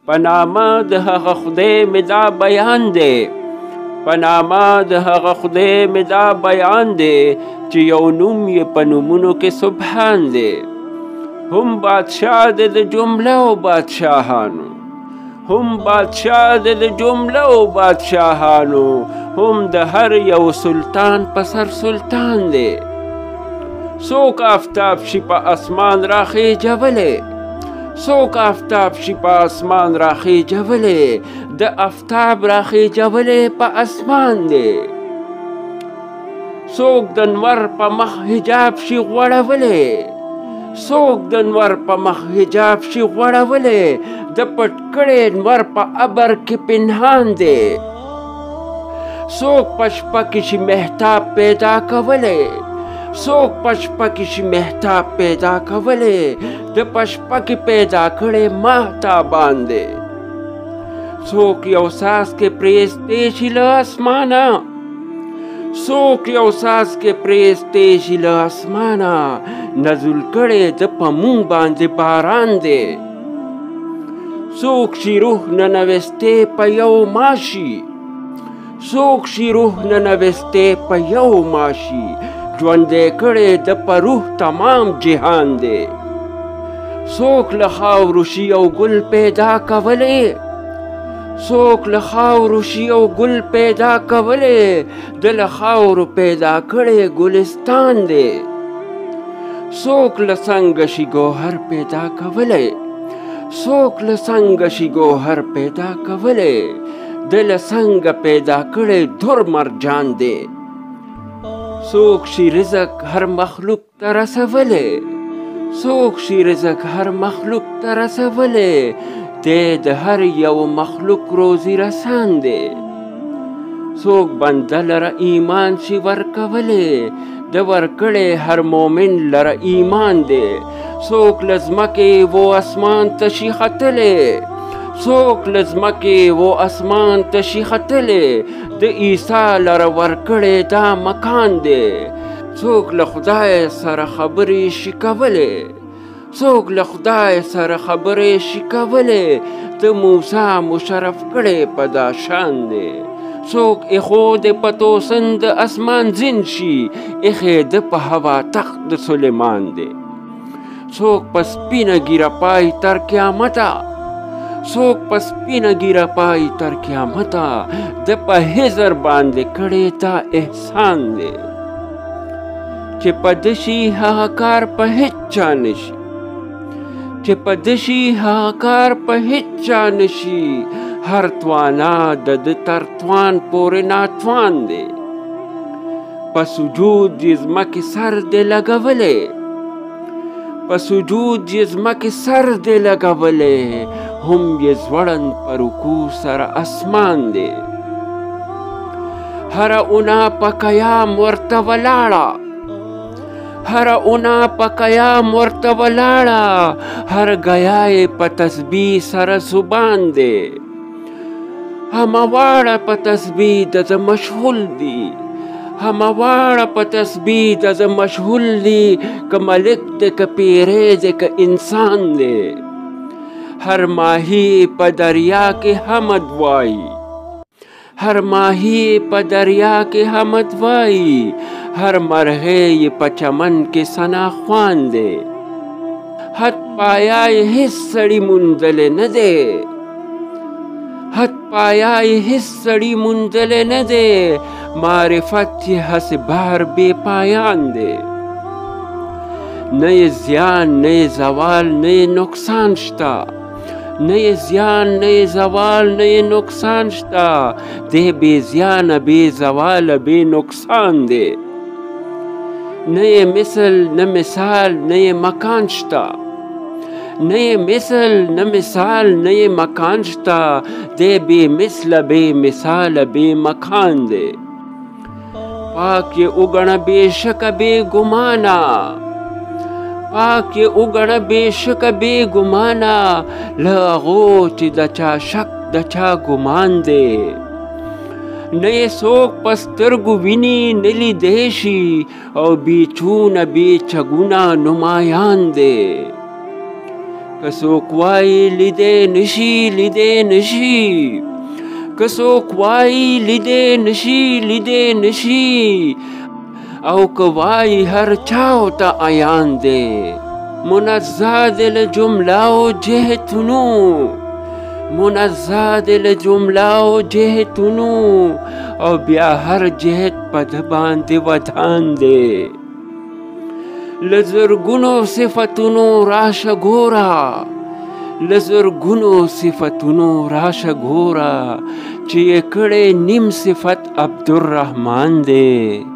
په نامه د هغه خدای مې دا بیان دی، په نامه د هغه خدای مې دا بیان دی چې یو نوم یې په نومونو کې سبحان دی. هم بادشاه دی د جمله او بادشاهانو، هم بادشاه دی د جمله او بادشاهانو، هم د هر یو سلطان په سر سلطان دی. څوک آفتاب شي په اسمان راخیجولی، څوک آفتاب شي په اسمان راخیجولی، د آفتاب راخیجولی په اسمان دی. څوک د انور په مخ حجاب شي غوړولی، څوک د انور په مخ حجاب شي غوړولی، د پټ کړي انور په ابر کې پنهان دی. څوک په شپه کې شي مهتاب پیدا کولی، څوک په شپه کې شي مهتاب پیدا کولی، د په شپه کې پیدا کړی مهتابان دی. څوک یو څاڅکی پرېستی شي له اسمانه، څوک یو څاڅکی پرېستی شي له اسمانه، نزول کړی د په مونږ باندې باران دی. څوک شي روح ننوستی په یو ماشي، څوک شي روح ننوستی په یو ماشي، ژوندی کړی د په روح تمام جهان دی. څوک له خاورو شي یو ګل پیدا کولی، څوک له خاورو شي یو ګل پیدا کولی، د له خاورو پیدا کړی ګلستان دی. څوک له سنګه شي ګوهر پیدا کولی، څوک له سنګه شي ګوهر پیدا کولی، د له سنګه پیدا کړی در مرجان دی. څوک شي رزق هر مخلوق ته رسولی، څوک شي رزق هر مخلوق ته رسولی، دی د هر یو مخلوق روزي رسان دی. څوک بنده لره ایمان شي ورکولی، د ورکړی هر مومن لره ایمان دی. څوک له ځمکې و اسمان ته شي ختلی، څوک له ځمکې و اسمان ته شي ختلی، د عیسی لره ورکړی دا مکان دی. څوک له خدای سره خبرې شي کولی، څوک له خدای سره خبرې شي کولی، د موسی مشرف کړی په دا شان دی. څوک ایښودی په توسن د اسمان زین شي، ایښی د په هوا تخت د سلیمان دی. څوک په سپینه ږیره پای تر قیامته، څوک په سپینه ږیره پای تر قیامته، د په حضر باندې کړی تا احسان دی. چې په ده شي هغه کار په هیڅ چا نشي، چې په ده شي هغه کار په هیڅ چا نشي، هر توانا د ده تر توان پورې ناتوان دی. په سجود یې ځمکې سر دی لګولی، په سجود یې ځمکې سر دی لګولی، هم یې ځوړند په رکوع سره اسمان دی. هره اونا په قیام ورته ولاړه، هره اونا په قیام ورته ولاړه، هر ګیا یې په تسبیح سره زبان دی. همواړه په تسبیح د زه مشغول دي، همواړه په تسبیح د زه مشغول دي، که ملک دی که پیری دی که انسان دی. هر ماهی په دریا کې حمد وایي، هر ماهی په دریا کې حمد وایي، هر مرغۍ په چمن کې ثنا خوان دی. حد پایا یې هیڅ سړي موندلی نه دی، حد پایا یې هیڅ سړي موندلی نه دی، معرفت یې هسې بحر بې پایان دی. نه یې زیان نه یې زوال نه یې نقصان شته، نه یې زیان نه یې زوال نه یې نقصان شته، دی بې زیانه بې زواله بې نقصان دی. نه یې مثل نه مثال نه یې مکان شته، نه یې مثل نه مثال نه یې مکان شته، دی بې مثله بې مثاله بې مکان دی. پاک یې وګڼه بې شکه بې ګمانه، پاک یې وګڼه بې شکه بې ګمانه، له هغو چې د چا شک د چا ګمان دی. نه یې څوک په سترګو ویني نه لیدی شي، او بې چونه بې چګونه نمایان دی. که څوک وایي لیدې نشي که څوک وایي لیدې نشي او که وایي هر چا ته عیان دی منزه دی له جملاو جهتونو او بیا هر جهت په ده باندې ودان دی له زرګونو صفتونو راشه ګوره چې یې کړی نیم صفت عبدالرحمن دی